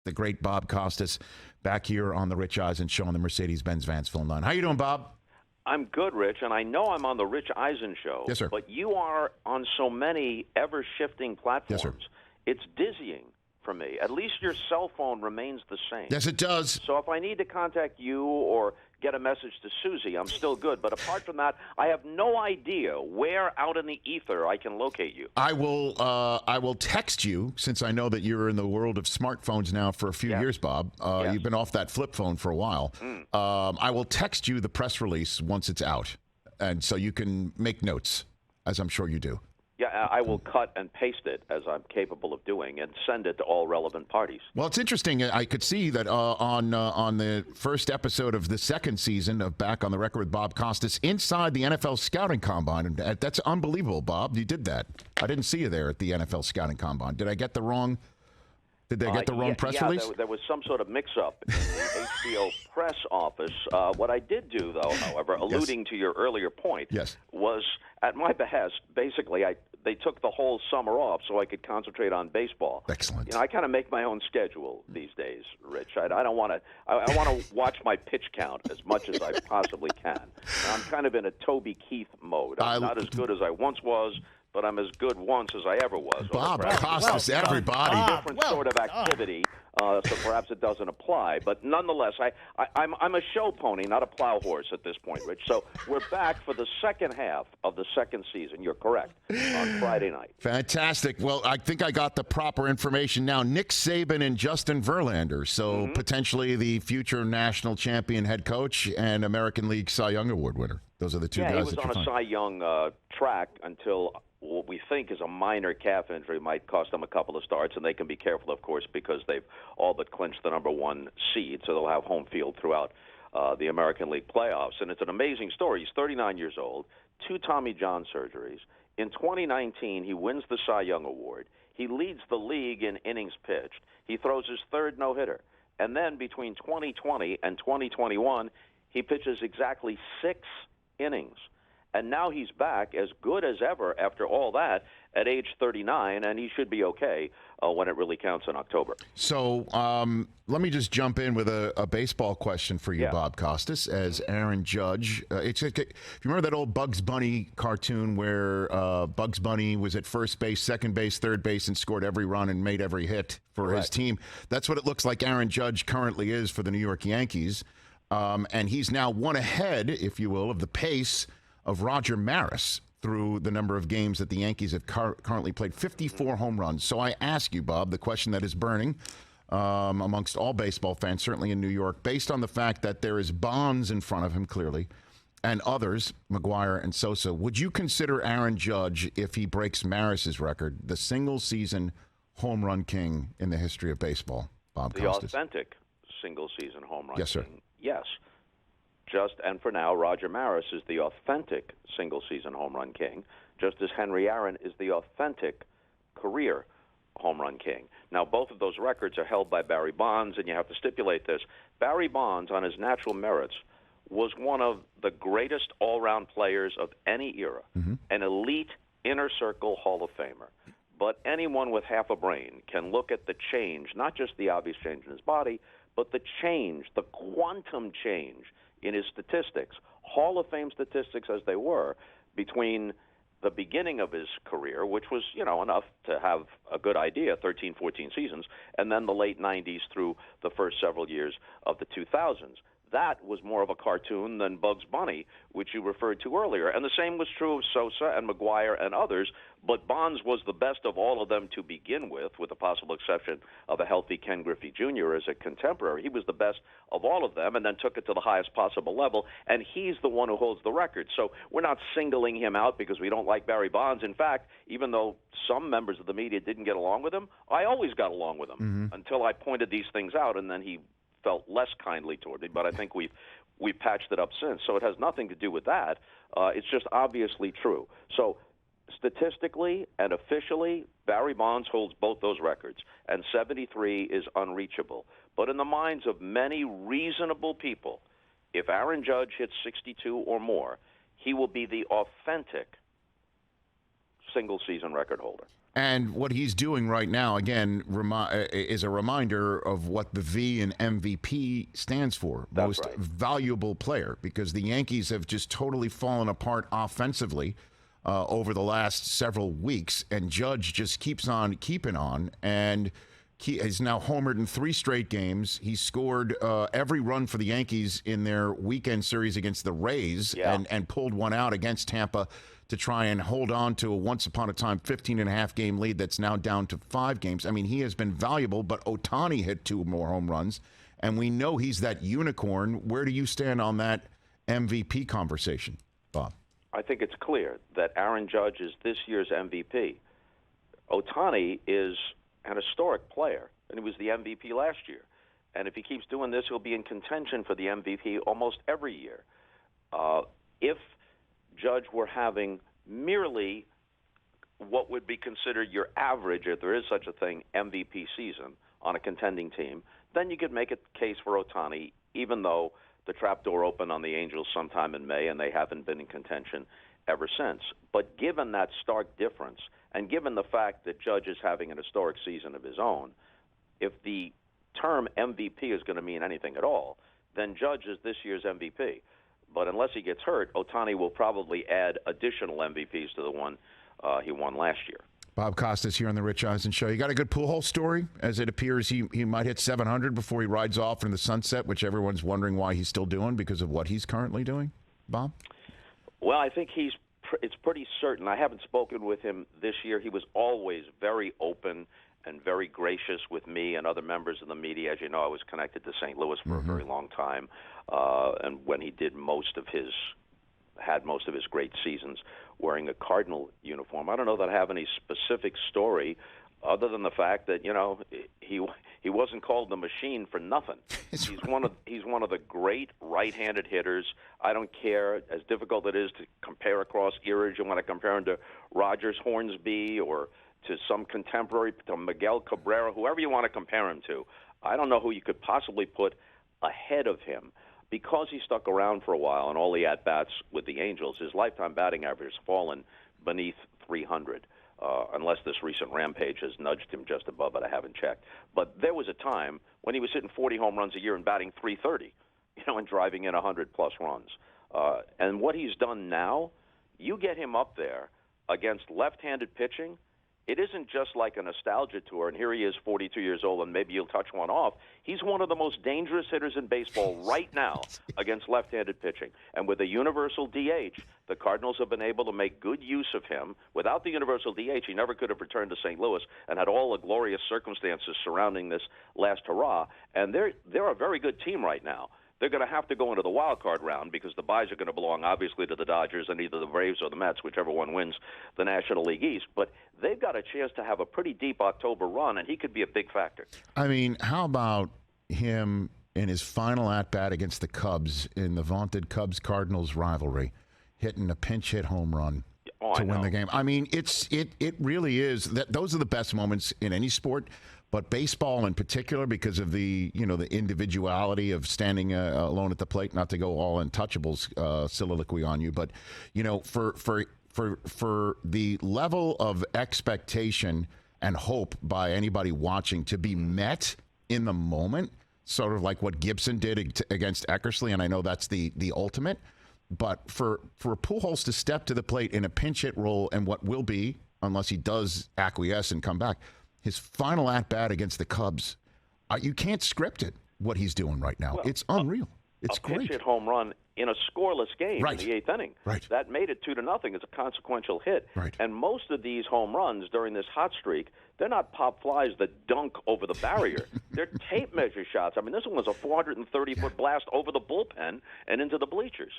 the great Bob Costas, back here on the Rich Eisen Show on the Mercedes-Benz Vansville 9. How you doing, Bob? I'm good, Rich, and I know I'm on the Rich Eisen Show. Yes, sir. But you are on so many ever-shifting platforms. Yes, sir. It's dizzying for me. At least your cell phone remains the same. Yes, it does. So if I need to contact you or get a message to Susie, I'm still good. But apart from that, I have no idea where out in the ether I can locate you. I will text you, since I know that you're in the world of smartphones now for a few years, Bob. Yes. You've been off that flip phone for a while. I will text you the press release once it's out, and so you can make notes, as I'm sure you do. Yeah, I will cut and paste it, as I'm capable of doing, and send it to all relevant parties. Well, it's interesting. I could see that on the first episode of the second season of Back on the Record with Bob Costas, inside the NFL Scouting Combine. And that's unbelievable, Bob. You did that. I didn't see you there at the NFL Scouting Combine. Did I get the wrong? Did they get the wrong press release? There was some sort of mix-up in the HBO press office. What I did do, though, however, alluding to your earlier point, was at my behest, basically, they took the whole summer off so I could concentrate on baseball. Excellent. You know, I kind of make my own schedule these days, Rich. I don't want to. I want to watch my pitch count as much as I possibly can. I'm kind of in a Toby Keith mode. I'm not as good as I once was, but I'm as good once as I ever was. Bob Costas, everybody. Different sort of activity, so perhaps it doesn't apply. But nonetheless, I'm a show pony, not a plow horse at this point, Rich. So we're back for the second half of the second season. You're correct, on Friday night. Fantastic. Well, I think I got the proper information now. Nick Saban and Justin Verlander, so potentially the future national champion head coach and American League Cy Young Award winner. Those are the two guys that he was on a Cy Young track until what we think is a minor calf injury might cost them a couple of starts, and they can be careful, of course, because they've all but clinched the number one seed, so they'll have home field throughout the American League playoffs. And it's an amazing story. He's 39 years old, 2 Tommy John surgeries. In 2019, he wins the Cy Young Award. He leads the league in innings pitched. He throws his third no-hitter. And then between 2020 and 2021, he pitches exactly 6 innings. And now he's back as good as ever after all that at age 39, and he should be okay when it really counts in October. So let me just jump in with a baseball question for you, Bob Costas, as Aaron Judge. If you remember that old Bugs Bunny cartoon where Bugs Bunny was at first base, second base, third base, and scored every run and made every hit for his team? That's what it looks like Aaron Judge currently is for the New York Yankees. And he's now one ahead, if you will, of the pace of Rodger Maris through the number of games that the Yankees have currently played, 54 home runs. So I ask you, Bob, the question that is burning amongst all baseball fans, certainly in New York, based on the fact that there is Bonds in front of him, clearly, and others, McGuire and Sosa, would you consider Aaron Judge, if he breaks Maris's record, the single-season home run king in the history of baseball, Bob Costas? The authentic single-season home run king? Yes, sir. Yes. And for now, Rodger Maris is the authentic single-season home run king, just as Henry Aaron is the authentic career home run king. Now, both of those records are held by Barry Bonds, and you have to stipulate this. Barry Bonds, on his natural merits, was one of the greatest all-round players of any era, an elite inner-circle Hall of Famer. But anyone with half a brain can look at the change, not just the obvious change in his body, but the change, the quantum change in his statistics, Hall of Fame statistics as they were, between the beginning of his career, which was, enough to have a good idea, 13, 14 seasons, and then the late 90s through the first several years of the 2000s. That was more of a cartoon than Bugs Bunny, which you referred to earlier. And the same was true of Sosa and McGuire and others, but Bonds was the best of all of them to begin with the possible exception of a healthy Ken Griffey Jr. as a contemporary. He was the best of all of them and then took it to the highest possible level, and he's the one who holds the record. So we're not singling him out because we don't like Barry Bonds. In fact, even though some members of the media didn't get along with him, I always got along with him until I pointed these things out, and then he felt less kindly toward me, but I think we've patched it up since. So it has nothing to do with that. It's just obviously true. So statistically and officially, Barry Bonds holds both those records, and 73 is unreachable. But in the minds of many reasonable people, if Aaron Judge hits 62 or more, he will be the authentic single-season record holder. And what he's doing right now, again, is a reminder of what the V in MVP stands for. That's most right. valuable player, because the Yankees have just totally fallen apart offensively over the last several weeks, and Judge just keeps on keeping on, and he's now homered in 3 straight games. He scored every run for the Yankees in their weekend series against the Rays, and pulled one out against Tampa to try and hold on to a once-upon-a-time 15-and-a-half game lead that's now down to 5 games. I mean, he has been valuable, but Ohtani hit 2 more home runs, and we know he's that unicorn. Where do you stand on that MVP conversation, Bob? I think it's clear that Aaron Judge is this year's MVP. Ohtani is an historic player, and he was the MVP last year. And if he keeps doing this, he'll be in contention for the MVP almost every year. If Judge were having merely what would be considered your average, if there is such a thing, MVP season on a contending team, then you could make a case for Ohtani, even though the trapdoor opened on the Angels sometime in May and they haven't been in contention ever since. But given that stark difference, and given the fact that Judge is having an historic season of his own, if the term MVP is going to mean anything at all, then Judge is this year's MVP. But unless he gets hurt, Ohtani will probably add additional MVPs to the one he won last year. Bob Costas here on the Rich Eisen Show. You got a good Pujols story, as it appears he might hit 700 before he rides off into the sunset, which everyone's wondering why he's still doing because of what he's currently doing, Bob? Well, I think it's pretty certain. I haven't spoken with him this year. He was always very open and very gracious with me and other members of the media. As you know, I was connected to St. Louis for a very long time, and when he did had most of his great seasons wearing a Cardinal uniform. I don't know that I have any specific story other than the fact that, you know, he wasn't called the machine for nothing. He's one of the great right-handed hitters. I don't care as difficult it is to compare across eras. You want to compare him to Rogers Hornsby or to some contemporary, to Miguel Cabrera, whoever you want to compare him to. I don't know who you could possibly put ahead of him. Because he stuck around for a while and all the at-bats with the Angels, his lifetime batting average has fallen beneath 300, unless this recent rampage has nudged him just above it. I haven't checked. But there was a time when he was hitting 40 home runs a year and batting 330, and driving in 100-plus runs. And what he's done now, you get him up there against left-handed pitching, it isn't just like a nostalgia tour, and here he is 42 years old, and maybe you'll touch one off. He's one of the most dangerous hitters in baseball right now against left-handed pitching. And with a universal DH, the Cardinals have been able to make good use of him. Without the universal DH, he never could have returned to St. Louis and had all the glorious circumstances surrounding this last hurrah. And they're a very good team right now. They're going to have to go into the wild card round because the byes are going to belong, obviously, to the Dodgers and either the Braves or the Mets, whichever one wins the National League East. But they've got a chance to have a pretty deep October run, and he could be a big factor. I mean, how about him in his final at-bat against the Cubs in the vaunted Cubs-Cardinals rivalry, hitting a pinch hit home run to win the game? I mean, it really is. Those are the best moments in any sport. But baseball in particular, because of the the individuality of standing alone at the plate, not to go all Untouchables soliloquy on you, but for the level of expectation and hope by anybody watching to be met in the moment, sort of like what Gibson did against Eckersley, and I know that's the ultimate, but for Pujols to step to the plate in a pinch hit role and what will be, unless he does acquiesce and come back, his final at-bat against the Cubs, you can't script it, what he's doing right now. Well, it's unreal. It's great. A pinch hit home run in a scoreless game in the 8th inning. Right. That made it 2-0. It's a consequential hit. Right. And most of these home runs during this hot streak, they're not pop flies that dunk over the barrier. They're tape measure shots. I mean, this one was a 430-foot blast over the bullpen and into the bleachers.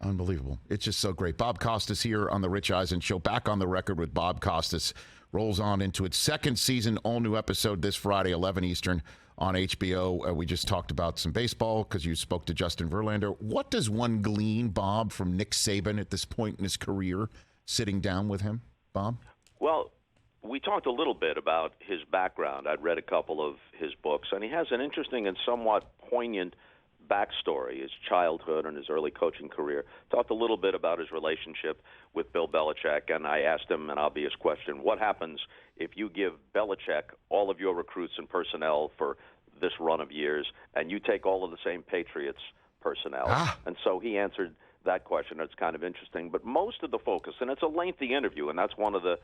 Unbelievable. It's just so great. Bob Costas here on the Rich Eisen Show. Back on the record with Bob Costas. Rolls on into its second season. All new episode this Friday, 11 Eastern on HBO. We just talked about some baseball because you spoke to Justin Verlander. What does one glean, Bob, from Nick Saban at this point in his career, sitting down with him, Bob? Well, we talked a little bit about his background. I'd read a couple of his books, and he has an interesting and somewhat poignant backstory, his childhood and his early coaching career. Talked a little bit about his relationship with Bill Belichick, and I asked him an obvious question. What happens if you give Belichick all of your recruits and personnel for this run of years, and you take all of the same Patriots personnel? And so he answered that question. It's kind of interesting. But most of the focus, and it's a lengthy interview, and that's one of the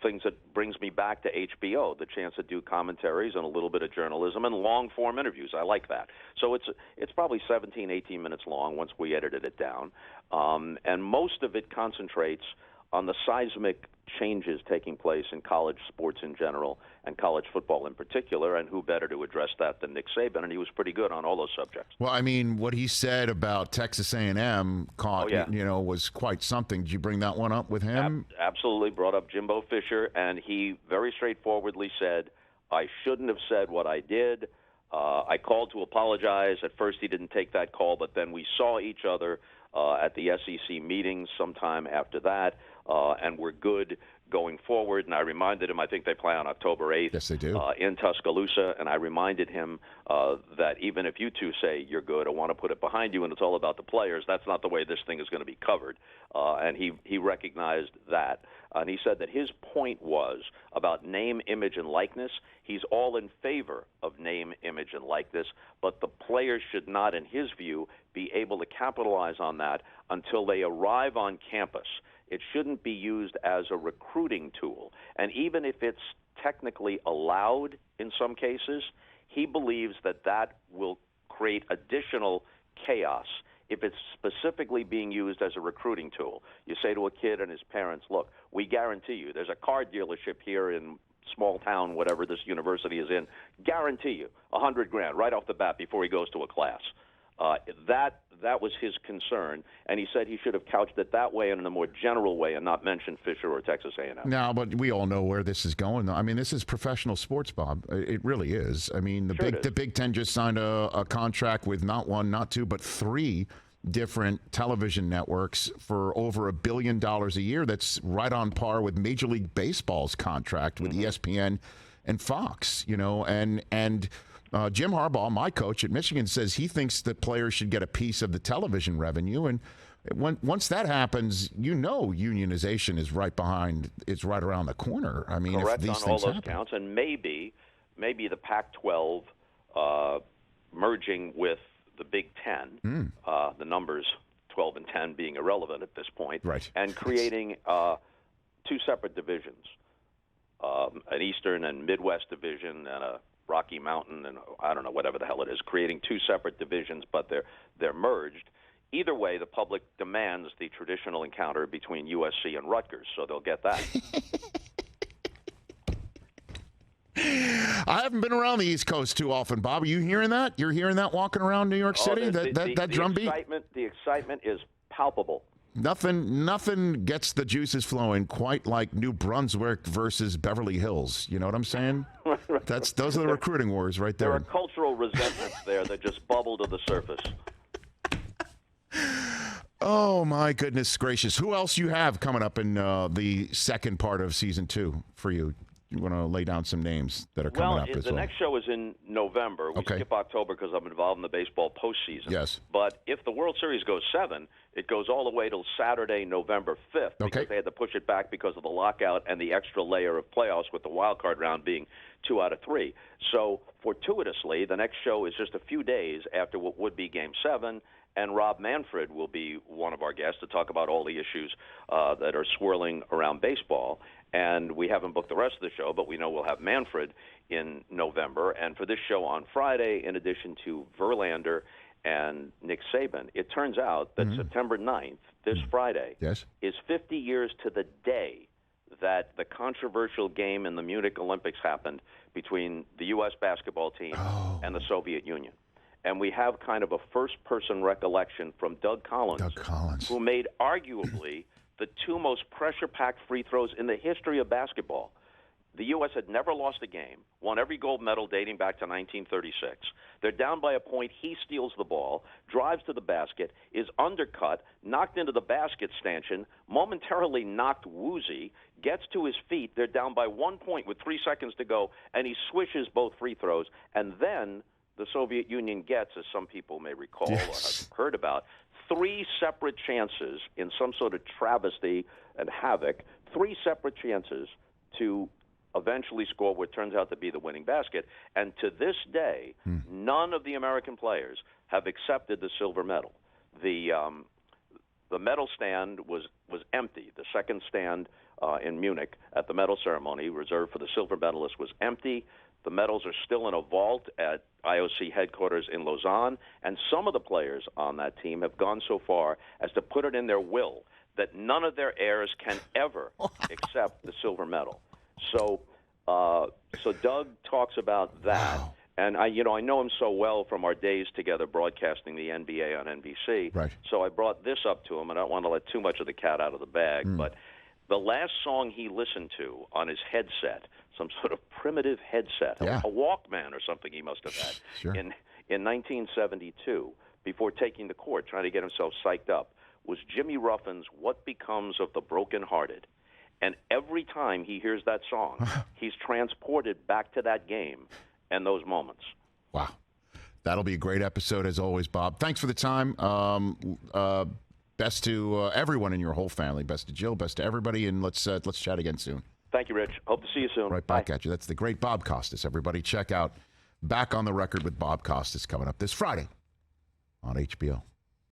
things that brings me back to HBO, the chance to do commentaries and a little bit of journalism and long-form interviews. I like that. So it's probably 17, 18 minutes long once we edited it down. And most of it concentrates on the seismic changes taking place in college sports in general and college football in particular, and who better to address that than Nick Saban, and he was pretty good on all those subjects. Well, I mean, what he said about Texas A&M was quite something. Did you bring that one up with him? Absolutely, brought up Jimbo Fisher, and he very straightforwardly said, I shouldn't have said what I did. I called to apologize. At first he didn't take that call, but then we saw each other at the SEC meetings sometime after that, and we're good going forward. And I reminded him, I think they play on October 8th. Yes, they do. In Tuscaloosa, and I reminded him that even if you two say you're good, I want to put it behind you and it's all about the players, that's not the way this thing is going to be covered. And he recognized that. And he said that his point was about name, image, and likeness. He's all in favor of name, image, and likeness, but the players should not, in his view, be able to capitalize on that until they arrive on campus. It shouldn't be used as a recruiting tool. And even if it's technically allowed in some cases, he believes that that will create additional chaos if it's specifically being used as a recruiting tool. You say to a kid and his parents, look, we guarantee you, there's a car dealership here in small town, whatever this university is in, guarantee you $100,000 right off the bat before he goes to a class. That was his concern, and he said he should have couched it that way and in a more general way and not mention Fisher or Texas A&M. No, but we all know where this is going. I mean, this is professional sports, Bob. It really is. I mean, the Big Ten just signed a contract with not one, not two, but three different television networks for over $1 billion a year. That's right on par with Major League Baseball's contract with ESPN and Fox. And Jim Harbaugh, my coach at Michigan, says he thinks that players should get a piece of the television revenue. And once that happens, unionization is right around the corner. I mean, correct if these on all things those happen. counts, and maybe the Pac-12 merging with the Big Ten, the numbers 12 and 10 being irrelevant at this point, right, and creating two separate divisions, an Eastern and Midwest division and a Rocky Mountain, and I don't know, whatever the hell it is, creating two separate divisions, but they're merged. Either way, the public demands the traditional encounter between USC and Rutgers, so they'll get that. I haven't been around the East Coast too often, Bob. Are you hearing that? You're hearing that walking around New York City? That drumbeat? The excitement is palpable. Nothing gets the juices flowing quite like New Brunswick versus Beverly Hills. You know what I'm saying? Those are the recruiting wars right there. There are cultural resentments there that just bubble to the surface. Oh, my goodness gracious. Who else you have coming up in the second part of season 2 for you? You want to lay down some names that are coming up as well? The next show is in November. We skip October because I'm involved in the baseball postseason. Yes. But if the World Series goes 7, it goes all the way till Saturday, November 5th, because they had to push it back because of the lockout and the extra layer of playoffs with the wild card round being 2 out of 3. So fortuitously, the next show is just a few days after what would be Game 7, and Rob Manfred will be one of our guests to talk about all the issues that are swirling around baseball. And we haven't booked the rest of the show, but we know we'll have Manfred in November. And for this show on Friday, in addition to Verlander and Nick Saban, it turns out that September 9th, this Friday, is 50 years to the day that the controversial game in the Munich Olympics happened between the U.S. basketball team and the Soviet Union. And we have kind of a first-person recollection from Doug Collins, who made arguably the 2 most pressure-packed free throws in the history of basketball. The U.S. had never lost a game, won every gold medal dating back to 1936. They're down by a point. He steals the ball, drives to the basket, is undercut, knocked into the basket stanchion, momentarily knocked woozy, gets to his feet. They're down by 1 point with 3 seconds to go, and he swishes both free throws. And then the Soviet Union gets, as some people may recall or Yes. have heard about, 3 separate chances in some sort of travesty and havoc, 3 separate chances to eventually score what turns out to be the winning basket. And to this day, none of the American players have accepted the silver medal. The medal stand was empty. The second stand in Munich at the medal ceremony reserved for the silver medalists was empty. The medals are still in a vault at IOC headquarters in Lausanne, and some of the players on that team have gone so far as to put it in their will that none of their heirs can ever accept the silver medal. So Doug talks about that. Wow. And I know him so well from our days together broadcasting the NBA on NBC. Right. So I brought this up to him, and I don't want to let too much of the cat out of the bag. But the last song he listened to on his headset, some sort of primitive headset, Yeah. a Walkman or something he must have had, Sure. in 1972, before taking the court, trying to get himself psyched up, was Jimmy Ruffin's "What Becomes of the Broken Hearted." And every time he hears that song, he's transported back to that game and those moments. Wow. That'll be a great episode, as always, Bob. Thanks for the time. Best to everyone in your whole family. Best to Jill. Best to everybody. And let's chat again soon. Thank you, Rich. Hope to see you soon. Right back at you. That's the great Bob Costas. Everybody check out Back on the Record with Bob Costas coming up this Friday on HBO.